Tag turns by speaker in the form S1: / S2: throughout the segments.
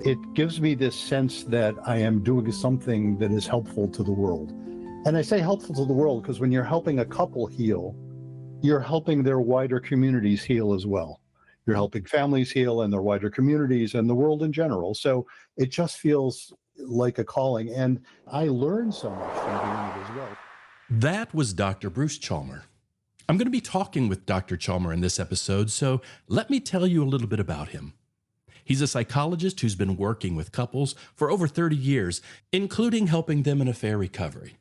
S1: it gives me this sense that I am doing something that is helpful to the world. And I say helpful to the world because when you're helping a couple heal, you're helping their wider communities heal as well. You're helping families heal and their wider communities and the world in general. So it just feels like a calling. And I learned so much from doing it as well.
S2: That was Dr. Bruce Chalmer. I'm going to be talking with Dr. Chalmer in this episode, so let me tell you a little bit about him. He's a psychologist who's been working with couples for over 30 years, including helping them in affair recovery.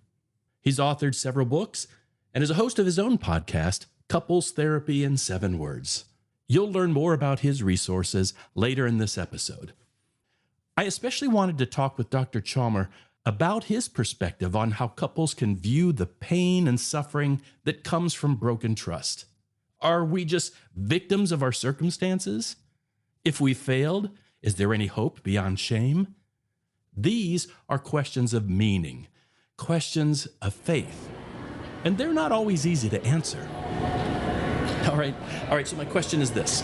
S2: He's authored several books and is a host of his own podcast, Couples Therapy in 7 Words. You'll learn more about his resources later in this episode. I especially wanted to talk with Dr. Chalmer about his perspective on how couples can view the pain and suffering that comes from broken trust. Are we just victims of our circumstances? If we failed, is there any hope beyond shame? These are questions of meaning, questions of faith, and they're not always easy to answer. All right, so my question is this.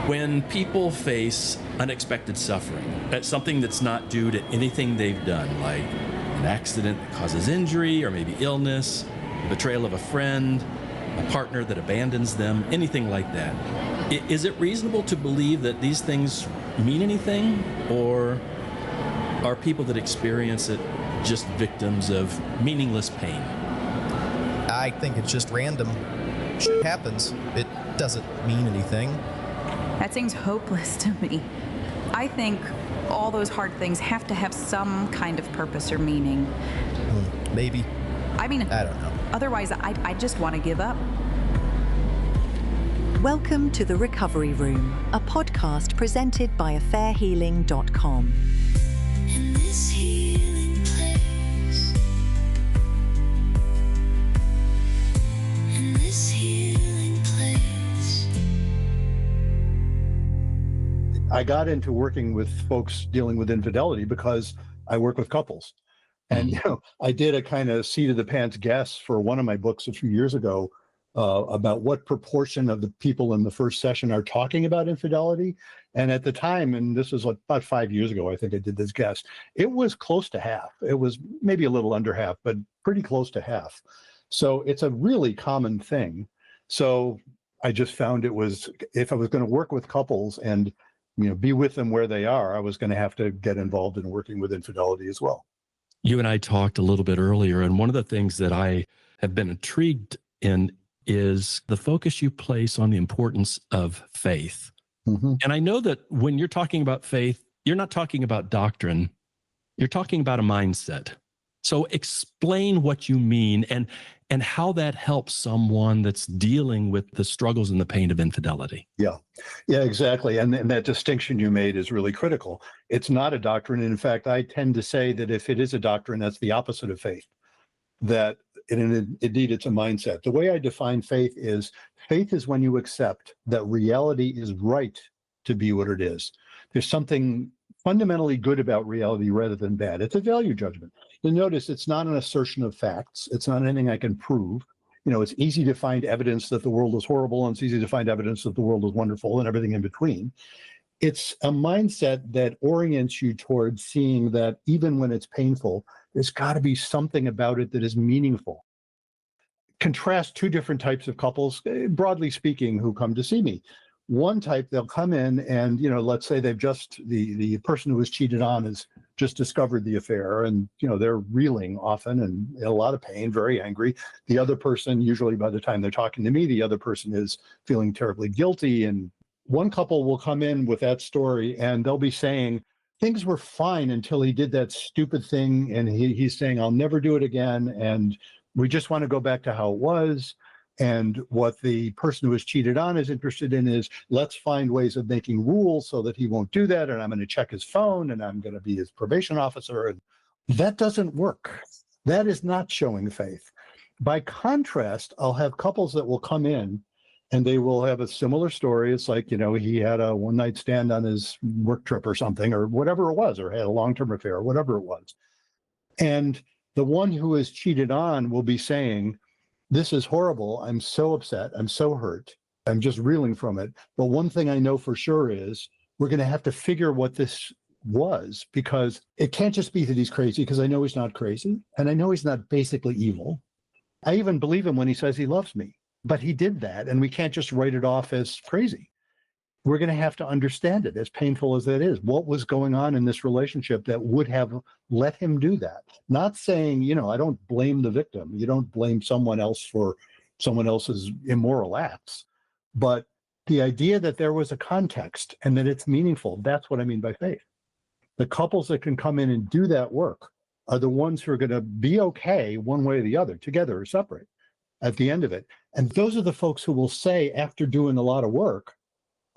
S2: When people face unexpected suffering, that's something that's not due to anything they've done, like an accident that causes injury or maybe illness, betrayal of a friend, a partner that abandons them, anything like that, is it reasonable to believe that these things mean anything, or are people that experience it just victims of meaningless pain?
S3: I think it's just random. Shit happens. It doesn't mean anything.
S4: That seems hopeless to me. I think all those hard things have to have some kind of purpose or meaning.
S3: Maybe.
S4: I mean,
S3: I don't know.
S4: Otherwise, I just want to give up.
S5: Welcome to The Recovery Room, a podcast presented by affairhealing.com.
S6: In this healing place, in this healing place.
S1: I got into working with folks dealing with infidelity because I work with couples. And I did a kind of seat of the pants guess for one of my books a few years ago about what proportion of the people in the first session are talking about infidelity. And at the time, and this was about 5 years ago, I think I did this guess, it was close to half. It was maybe a little under half, but pretty close to half. So it's a really common thing. So I just found it was, if I was going to work with couples and be with them where they are, I was going to have to get involved in working with infidelity as well.
S2: You and I talked a little bit earlier, and one of the things that I have been intrigued in is the focus you place on the importance of faith. Mm-hmm. And I know that when you're talking about faith, you're not talking about doctrine, you're talking about a mindset. So explain what you mean and how that helps someone that's dealing with the struggles and the pain of infidelity.
S1: Yeah, exactly. And that distinction you made is really critical. It's not a doctrine. In fact, I tend to say that if it is a doctrine, that's the opposite of faith. That indeed it's a mindset. The way I define faith is when you accept that reality is right to be what it is. There's something fundamentally good about reality rather than bad. It's a value judgment. You'll notice it's not an assertion of facts. It's not anything I can prove. It's easy to find evidence that the world is horrible, and it's easy to find evidence that the world is wonderful, and everything in between. It's a mindset that orients you towards seeing that even when it's painful, there's got to be something about it that is meaningful. Contrast two different types of couples, broadly speaking, who come to see me. One type, they'll come in and, let's say they've just, the person who was cheated on has just discovered the affair, and, they're reeling often and in a lot of pain, very angry. The other person, usually by the time they're talking to me, the other person is feeling terribly guilty. And one couple will come in with that story and they'll be saying, things were fine until he did that stupid thing. And he's saying, I'll never do it again. And we just want to go back to how it was. And what the person who was cheated on is interested in is, let's find ways of making rules so that he won't do that. And I'm going to check his phone and I'm going to be his probation officer. And that doesn't work. That is not showing faith. By contrast, I'll have couples that will come in and they will have a similar story. It's like, he had a one-night stand on his work trip or something, or whatever it was, or had a long-term affair, or whatever it was. And the one who is cheated on will be saying, this is horrible. I'm so upset. I'm so hurt. I'm just reeling from it. But one thing I know for sure is we're going to have to figure what this was, because it can't just be that he's crazy, because I know he's not crazy. And I know he's not basically evil. I even believe him when he says he loves me, but he did that. And we can't just write it off as crazy. We're going to have to understand it, as painful as that is. What was going on in this relationship that would have let him do that? Not saying, I don't blame the victim. You don't blame someone else for someone else's immoral acts. But the idea that there was a context and that it's meaningful, that's what I mean by faith. The couples that can come in and do that work are the ones who are going to be okay one way or the other, together or separate, at the end of it. And those are the folks who will say, after doing a lot of work,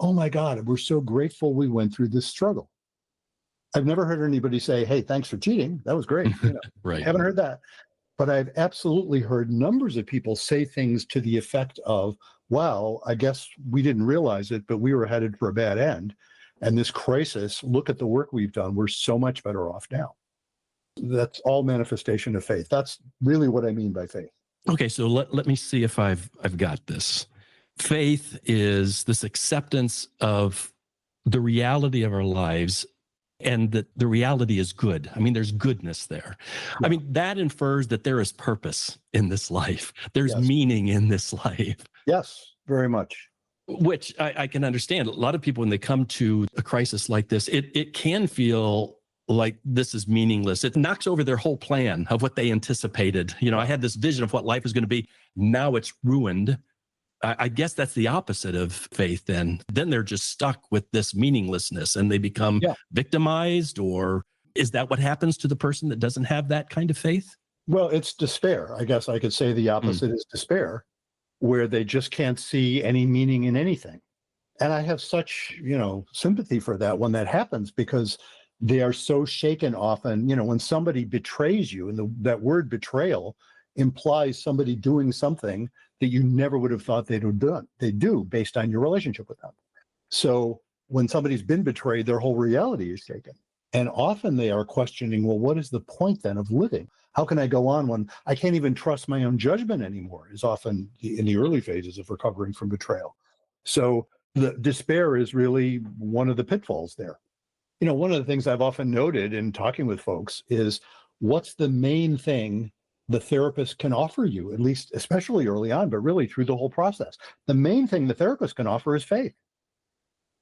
S1: oh my God, we're so grateful we went through this struggle. I've never heard anybody say, hey, thanks for cheating. That was great.
S2: Right.
S1: I haven't heard that. But I've absolutely heard numbers of people say things to the effect of, wow, I guess we didn't realize it, but we were headed for a bad end. And this crisis, look at the work we've done. We're so much better off now. That's all manifestation of faith. That's really what I mean by faith.
S2: Okay, so let me see if I've got this. Faith is this acceptance of the reality of our lives, and that the reality is good. I mean, there's goodness there.
S1: Yeah.
S2: I mean, that infers that there is purpose in this life. There's
S1: Yes.
S2: meaning in this life.
S1: Yes, very much.
S2: Which I can understand. A lot of people, when they come to a crisis like this, it can feel like this is meaningless. It knocks over their whole plan of what they anticipated. I had this vision of what life was going to be. Now it's ruined. I guess that's the opposite of faith then. Then they're just stuck with this meaninglessness and they become victimized, or is that what happens to the person that doesn't have that kind of faith?
S1: Well, it's despair. I guess I could say the opposite is despair, where they just can't see any meaning in anything. And I have such, sympathy for that when that happens, because they are so shaken often. When somebody betrays you, and that word betrayal implies somebody doing something that you never would have thought they'd have done. They do, based on your relationship with them. So when somebody's been betrayed, their whole reality is shaken. And often they are questioning, well, what is the point then of living? How can I go on when I can't even trust my own judgment anymore, is often in the early phases of recovering from betrayal. So the despair is really one of the pitfalls there. One of the things I've often noted in talking with folks is, what's the main thing the therapist can offer you, at least, especially early on, but really through the whole process? The main thing the therapist can offer is faith.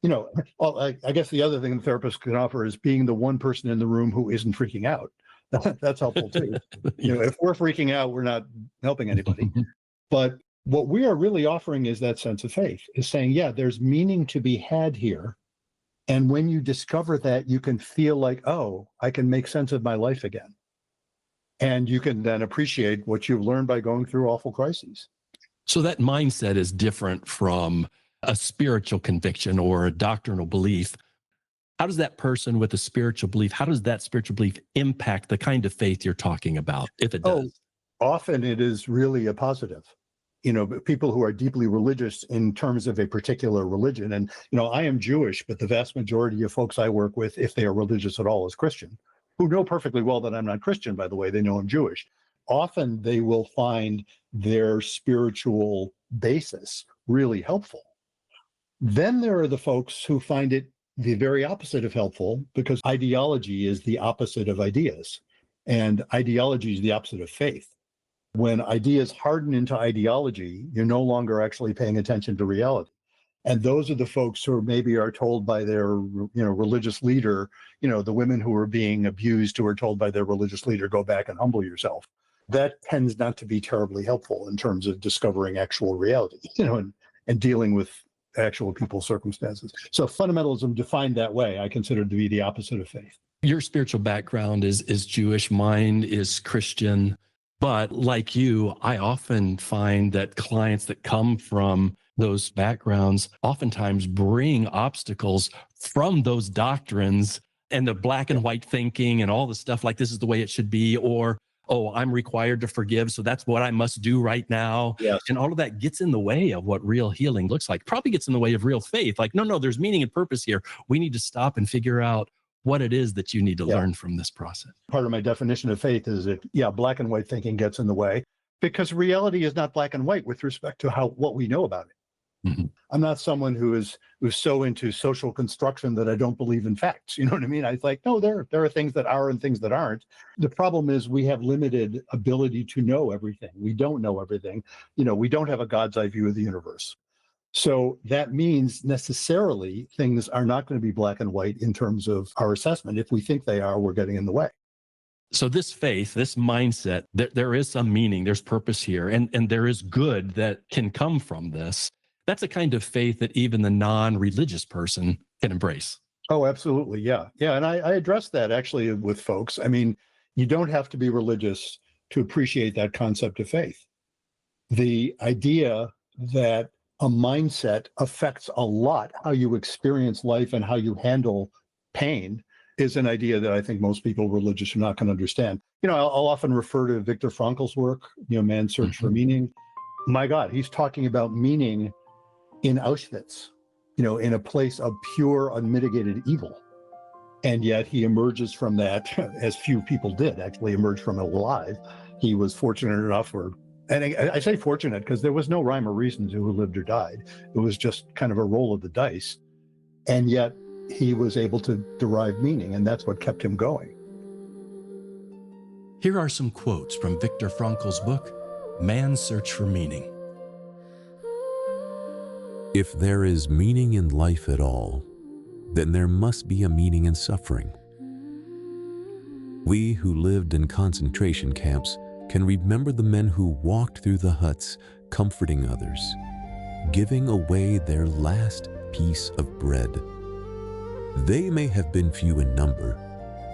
S1: I guess the other thing the therapist can offer is being the one person in the room who isn't freaking out. That's helpful too. If we're freaking out, we're not helping anybody. But what we are really offering is that sense of faith, is saying, yeah, there's meaning to be had here. And when you discover that, you can feel like, oh, I can make sense of my life again. And you can then appreciate what you've learned by going through awful crises.
S2: So that mindset is different from a spiritual conviction or a doctrinal belief. How does that person with a spiritual belief, how does that spiritual belief impact the kind of faith you're talking about, if it does?
S1: Often it is really a positive. People who are deeply religious in terms of a particular religion. And, I am Jewish, but the vast majority of folks I work with, if they are religious at all, is Christian, who know perfectly well that I'm not Christian, by the way. They know I'm Jewish. Often they will find their spiritual basis really helpful. Then there are the folks who find it the very opposite of helpful, because ideology is the opposite of ideas, and ideology is the opposite of faith. When ideas harden into ideology, you're no longer actually paying attention to reality. And those are the folks who maybe are told by their, religious leader, the women who are being abused, who are told by their religious leader, go back and humble yourself. That tends not to be terribly helpful in terms of discovering actual reality, and dealing with actual people's circumstances. So fundamentalism defined that way, I consider to be the opposite of faith.
S2: Your spiritual background is Jewish, mine is Christian. But like you, I often find that clients that come from those backgrounds oftentimes bring obstacles from those doctrines and the black and white thinking and all the stuff like this is the way it should be, or, oh, I'm required to forgive, so that's what I must do right now.
S1: Yes.
S2: And all of that gets in the way of what real healing looks like. Probably gets in the way of real faith. Like, no, there's meaning and purpose here. We need to stop and figure out what it is that you need to learn from this process.
S1: Part of my definition of faith is that, black and white thinking gets in the way, because reality is not black and white with respect to what we know about it.
S2: Mhm.
S1: I'm not someone who's so into social construction that I don't believe in facts. You know what I mean? I like, no, there are things that are and things that aren't. The problem is we have limited ability to know everything. We don't know everything. We don't have a God's eye view of the universe. So that means necessarily things are not going to be black and white in terms of our assessment. If we think they are, we're getting in the way.
S2: So this faith, this mindset, there is some meaning, there's purpose here, and there is good that can come from this. That's a kind of faith that even the non-religious person can embrace.
S1: Oh, absolutely. Yeah. Yeah. And I address that actually with folks. I mean, you don't have to be religious to appreciate that concept of faith. The idea that a mindset affects a lot how you experience life and how you handle pain is an idea that I think most people religious are not going to understand. I'll often refer to Viktor Frankl's work, Man's Search for Meaning. My God, he's talking about meaning in Auschwitz, in a place of pure, unmitigated evil. And yet he emerges from that, as few people did actually emerge from it alive. He was fortunate enough, and I say fortunate because there was no rhyme or reason to who lived or died. It was just kind of a roll of the dice. And yet he was able to derive meaning, and that's what kept him going.
S2: Here are some quotes from Viktor Frankl's book, Man's Search for Meaning.
S7: If there is meaning in life at all, then there must be a meaning in suffering. We who lived in concentration camps can remember the men who walked through the huts, comforting others, giving away their last piece of bread. They may have been few in number,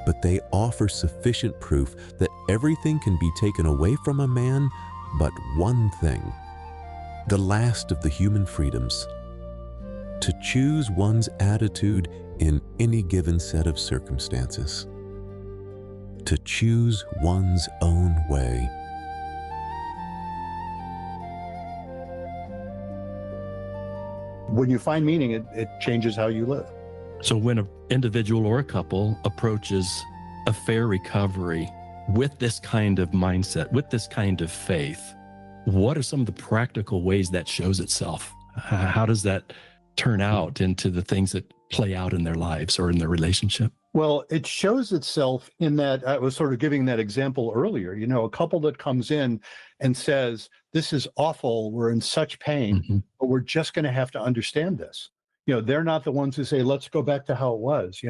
S7: but they offer sufficient proof that everything can be taken away from a man but one thing, the last of the human freedoms: to choose one's attitude in any given set of circumstances, to choose one's own way.
S1: When you find meaning, it changes how you live.
S2: So when an individual or a couple approaches affair recovery with this kind of mindset, with this kind of faith, what are some of the practical ways that shows itself? How does that turn out into the things that play out in their lives or in their relationship?
S1: Well, it shows itself in that I was sort of giving that example earlier, a couple that comes in and says, this is awful, we're in such pain, but we're just going to have to understand this. They're not the ones who say, let's go back to how it was.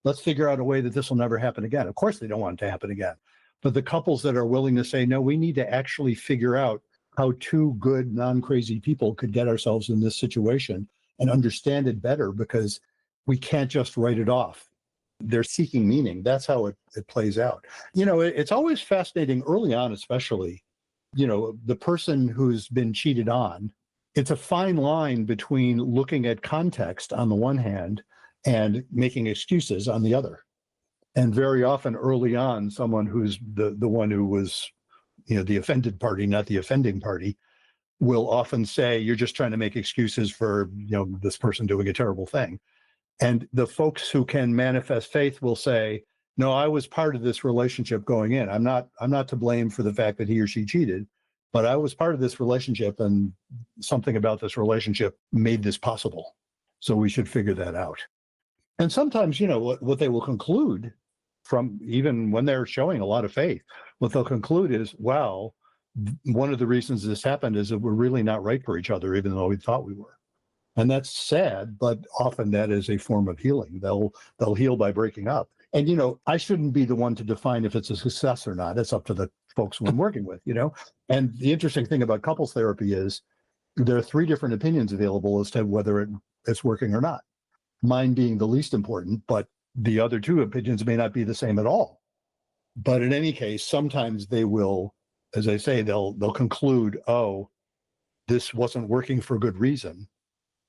S1: Let's figure out a way that this will never happen again. Of course, they don't want it to happen again. But the couples that are willing to say, no, we need to actually figure out how two good, non-crazy people could get ourselves in this situation and understand it better, because we can't just write it off. They're seeking meaning. That's how it plays out. It's always fascinating early on, especially, the person who's been cheated on. It's a fine line between looking at context on the one hand and making excuses on the other. And very often early on, someone who's the one who was, the offended party, not the offending party, will often say, you're just trying to make excuses for, this person doing a terrible thing. And the folks who can manifest faith will say, no, I was part of this relationship going in. I'm not to blame for the fact that he or she cheated, but I was part of this relationship, and something about this relationship made this possible. So we should figure that out. And sometimes, what they will conclude from, even when they're showing a lot of faith, what they'll conclude is, wow, one of the reasons this happened is that we're really not right for each other, even though we thought we were. And that's sad, but often that is a form of healing. They'll heal by breaking up. And, I shouldn't be the one to define if it's a success or not. It's up to the folks who I'm working with, And the interesting thing about couples therapy is there are 3 different opinions available as to whether it's working or not. Mine being the least important, but the other 2 opinions may not be the same at all. But in any case, sometimes they will, as I say, they'll conclude, oh, this wasn't working for good reason,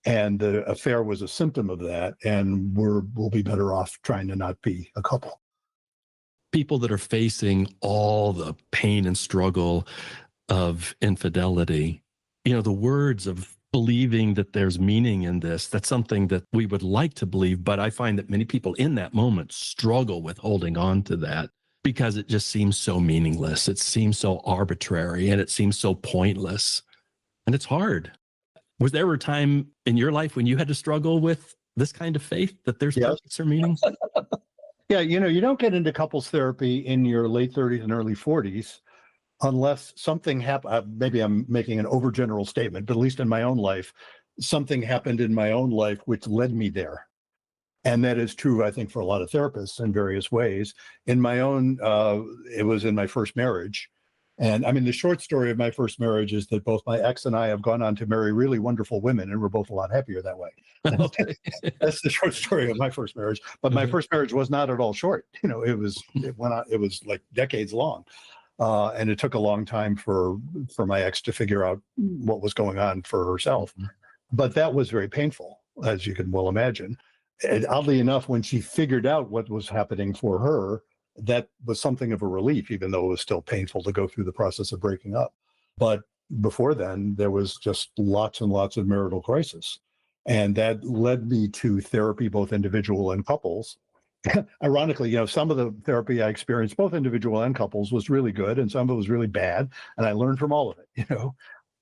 S1: and the affair was a symptom of that, and we'll be better off trying to not be a couple.
S2: People that are facing all the pain and struggle of infidelity, the words of believing that there's meaning in this, that's something that we would like to believe, but I find that many people in that moment struggle with holding on to that because it just seems so meaningless. It seems so arbitrary, and it seems so pointless, and it's hard. Was there a time in your life when you had to struggle with this kind of faith, that there's
S1: Yes.
S2: purpose or meaning?
S1: Yeah, you don't get into couples therapy in your late 30s and early 40s unless something happened. Maybe I'm making an overgeneral statement, but at least in my own life, something happened in my own life which led me there. And that is true, I think, for a lot of therapists in various ways. In my own, it was in my first marriage. And I mean, the short story of my first marriage is that both my ex and I have gone on to marry really wonderful women, and we're both a lot happier that way.
S2: Okay.
S1: That's the short story of my first marriage. But my first marriage was not at all short. It went on, it was like decades long. And it took a long time for my ex to figure out what was going on for herself. But that was very painful, as you can well imagine. And oddly enough, when she figured out what was happening for her, that was something of a relief, even though it was still painful to go through the process of breaking up. But before then, there was just lots and lots of marital crisis. And that led me to therapy, both individual and couples. Ironically, some of the therapy I experienced, both individual and couples, was really good, and some of it was really bad. And I learned from all of it,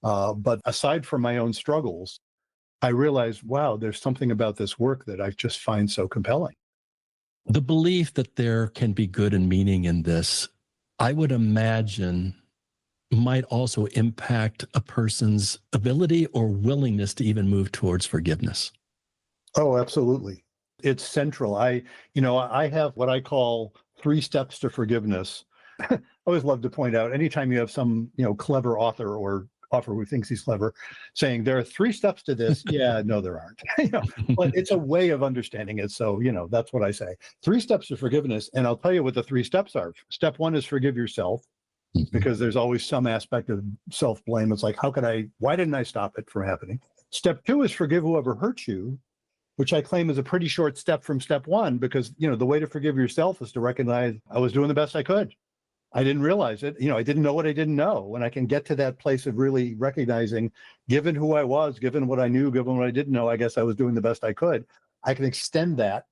S1: But aside from my own struggles, I realized, wow, there's something about this work that I just find so compelling.
S2: The belief that there can be good and meaning in this, I would imagine, might also impact a person's ability or willingness to even move towards forgiveness.
S1: Oh, absolutely. It's central. I have what I call 3 steps to forgiveness. I always love to point out, anytime you have some, clever author or author who thinks he's clever saying there are 3 steps to this. Yeah, no, there aren't. But it's a way of understanding it. So, that's what I say. 3 steps to forgiveness. And I'll tell you what the 3 steps are. Step 1 is forgive yourself, because there's always some aspect of self-blame. It's like, why didn't I stop it from happening? Step 2 is forgive whoever hurt you, which I claim is a pretty short step from step 1, because, the way to forgive yourself is to recognize I was doing the best I could. I didn't realize it. I didn't know what I didn't know. When I can get to that place of really recognizing, given who I was, given what I knew, given what I didn't know, I guess I was doing the best I could. I can extend that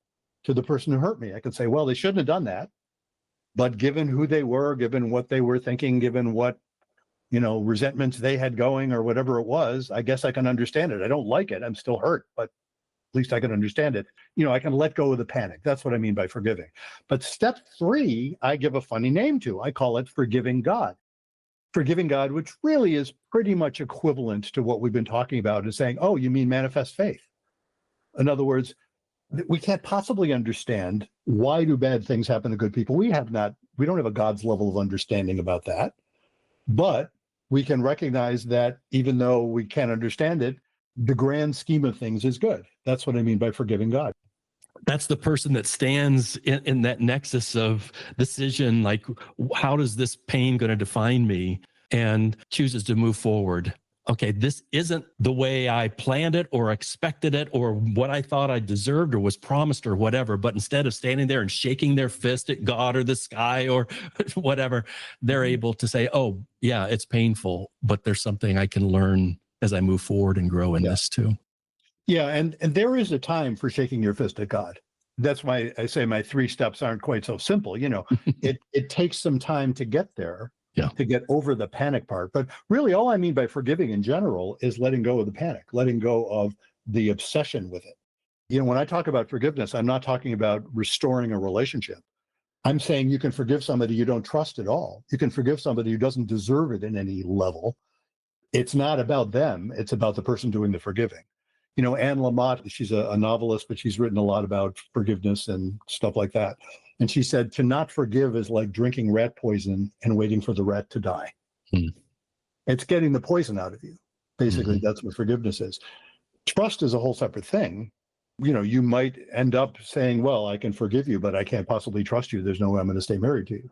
S1: to the person who hurt me. I can say, well, they shouldn't have done that. But given who they were, given what they were thinking, given what, resentments they had going or whatever it was, I guess I can understand it. I don't like it. I'm still hurt, but at least I can understand it. I can let go of the panic. That's what I mean by forgiving. But step 3, I give a funny name to. I call it forgiving God. Forgiving God, which really is pretty much equivalent to what we've been talking about, is saying, oh, you mean manifest faith. In other words, we can't possibly understand why do bad things happen to good people. We don't have a God's level of understanding about that. But we can recognize that even though we can't understand it, the grand scheme of things is good. That's what I mean by forgiving God.
S2: That's the person that stands in that nexus of decision, like, how does this pain going to define me, and chooses to move forward. Okay, this isn't the way I planned it or expected it or what I thought I deserved or was promised or whatever. But instead of standing there and shaking their fist at God or the sky or whatever, they're able to say, oh, yeah, it's painful, but there's something I can learn as I move forward and grow in this too.
S1: Yeah, and there is a time for shaking your fist at God. That's why I say my 3 steps aren't quite so simple. It takes some time to get there, to get over the panic part. But really, all I mean by forgiving in general is letting go of the panic, letting go of the obsession with it. When I talk about forgiveness, I'm not talking about restoring a relationship. I'm saying you can forgive somebody you don't trust at all. You can forgive somebody who doesn't deserve it in any level. It's not about them. It's about the person doing the forgiving. Anne Lamott, she's a novelist, but she's written a lot about forgiveness and stuff like that. And she said, to not forgive is like drinking rat poison and waiting for the rat to die. It's getting the poison out of you. Basically, that's what forgiveness is. Trust is a whole separate thing. You might end up saying, well, I can forgive you, but I can't possibly trust you. There's no way I'm going to stay married to you.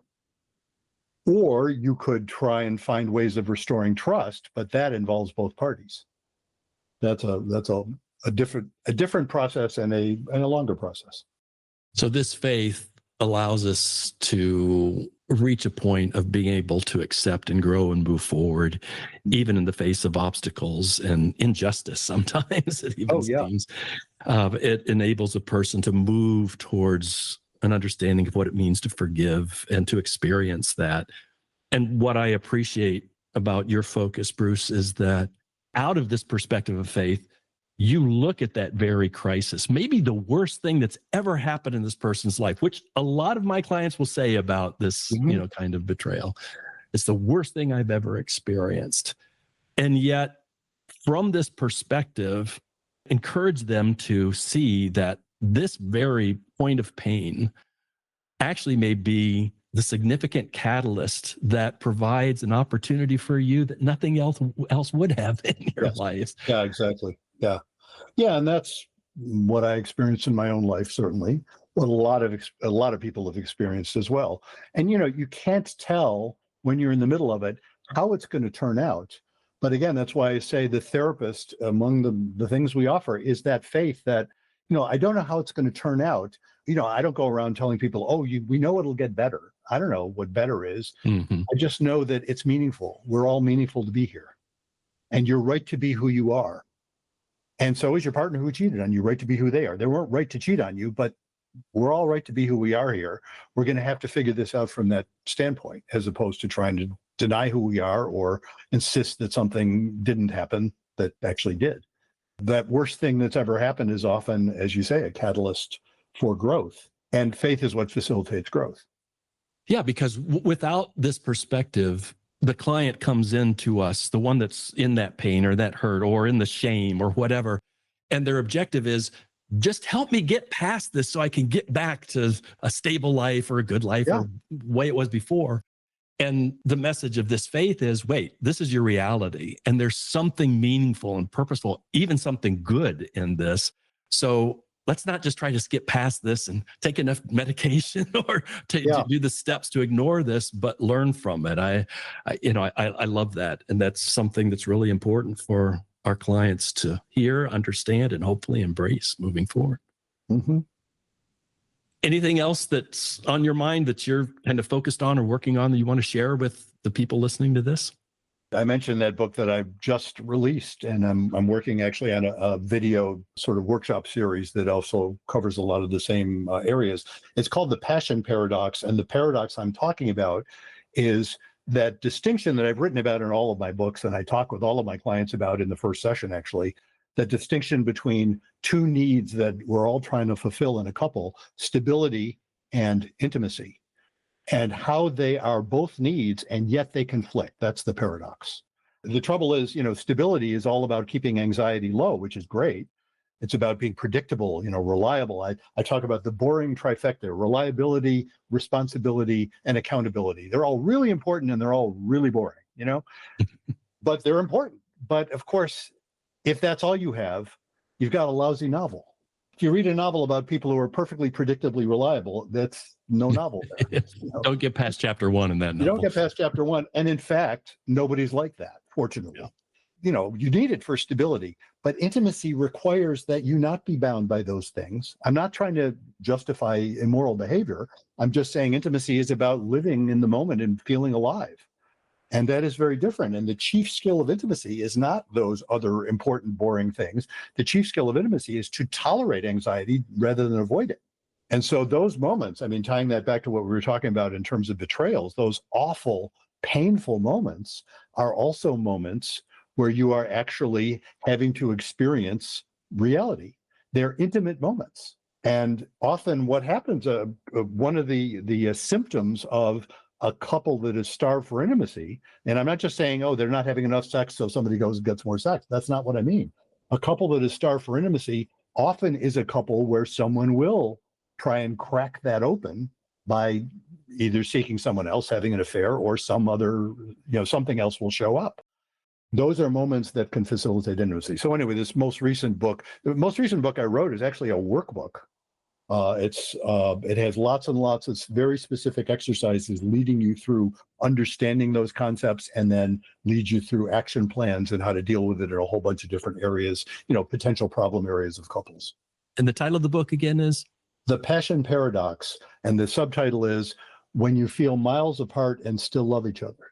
S1: Or you could try and find ways of restoring trust, but that involves both parties. That's a different process and a longer process.
S2: So this faith allows us to reach a point of being able to accept and grow and move forward, even in the face of obstacles and injustice. Sometimes it even seems. It enables a person to move towards an understanding of what it means to forgive and to experience that. And what I appreciate about your focus, Bruce, is that out of this perspective of faith, you look at that very crisis, maybe the worst thing that's ever happened in this person's life, which a lot of my clients will say about this, kind of betrayal. It's the worst thing I've ever experienced. And yet, from this perspective, encourage them to see that this very point of pain actually may be the significant catalyst that provides an opportunity for you that nothing else would have in your life.
S1: Yeah, exactly. Yeah. Yeah. And that's what I experienced in my own life, certainly. What a lot of people have experienced as well. And, you can't tell when you're in the middle of it how it's going to turn out. But again, that's why I say the therapist, among the things we offer, is that faith that, I don't know how it's going to turn out. I don't go around telling people, oh, we know it'll get better. I don't know what better is.
S2: Mm-hmm.
S1: I just know that it's meaningful. We're all meaningful to be here. And you're right to be who you are. And so is your partner who cheated on you right to be who they are. They weren't right to cheat on you, but we're all right to be who we are here. We're going to have to figure this out from that standpoint, as opposed to trying to deny who we are or insist that something didn't happen that actually did. That worst thing that's ever happened is often, as you say, a catalyst for growth. And faith is what facilitates growth.
S2: Yeah, because without this perspective, the client comes into us, the one that's in that pain or that hurt or in the shame or whatever, and their objective is, just help me get past this so I can get back to a stable life or a good life or the way it was before. And the message of this faith is, wait, this is your reality. And there's something meaningful and purposeful, even something good in this. So let's not just try to skip past this and take enough medication or to do the steps to ignore this, but learn from it. I love that. And that's something that's really important for our clients to hear, understand, and hopefully embrace moving forward.
S1: Mm-hmm.
S2: Anything else that's on your mind that you're kind of focused on or working on that you want to share with the people listening to this?
S1: I mentioned that book that I've just released, and I'm working actually on a video sort of workshop series that also covers a lot of the same areas. It's called The Passion Paradox, and the paradox I'm talking about is that distinction that I've written about in all of my books, and I talk with all of my clients about in the first session, actually, that distinction between two needs that we're all trying to fulfill in a couple, stability and intimacy, and how they are both needs and yet they conflict. That's the paradox. The trouble is, stability is all about keeping anxiety low, which is great. It's about being predictable, reliable. I talk about the boring trifecta: reliability, responsibility, and accountability. They're all really important and they're all really boring, but they're important. But of course, if that's all you have, you've got a lousy novel. If you read a novel about people who are perfectly predictably reliable, that's no novel there.
S2: Don't get past chapter 1 in that novel.
S1: You don't get past chapter 1. And in fact, nobody's like that, fortunately. Yeah. You need it for stability, but intimacy requires that you not be bound by those things. I'm not trying to justify immoral behavior. I'm just saying intimacy is about living in the moment and feeling alive. And that is very different. And the chief skill of intimacy is not those other important, boring things. The chief skill of intimacy is to tolerate anxiety rather than avoid it. And so those moments, tying that back to what we were talking about in terms of betrayals, those awful, painful moments are also moments where you are actually having to experience reality. They're intimate moments. And often what happens, one of the symptoms of a couple that is starved for intimacy, and I'm not just saying, oh, they're not having enough sex, so somebody goes and gets more sex. That's not what I mean. A couple that is starved for intimacy often is a couple where someone will try and crack that open by either seeking someone else, having an affair, or some other, something else will show up. Those are moments that can facilitate intimacy. So anyway, the most recent book I wrote is actually a workbook. It has lots and lots of very specific exercises leading you through understanding those concepts, and then lead you through action plans and how to deal with it in a whole bunch of different areas, potential problem areas of couples.
S2: And the title of the book again is?
S1: The Passion Paradox. And the subtitle is When You Feel Miles Apart and Still Love Each Other.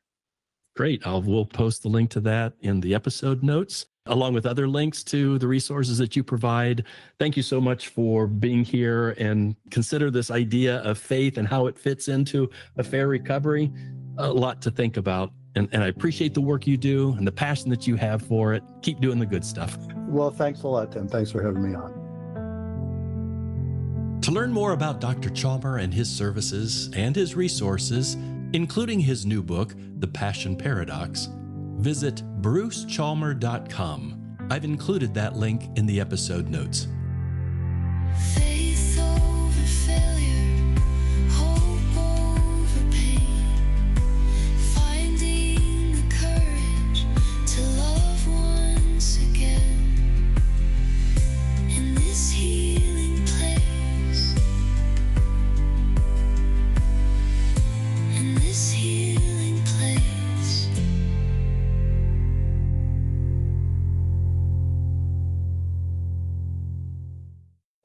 S2: Great. We'll post the link to that in the episode notes, along with other links to the resources that you provide. Thank you so much for being here, and consider this idea of faith and how it fits into affair recovery. A lot to think about. And I appreciate the work you do and the passion that you have for it. Keep doing the good stuff.
S1: Well, thanks a lot, Tim. Thanks for having me on.
S2: To learn more about Dr. Chalmer and his services and his resources, including his new book, The Passion Paradox, visit brucechalmer.com. I've included that link in the episode notes.
S6: Fade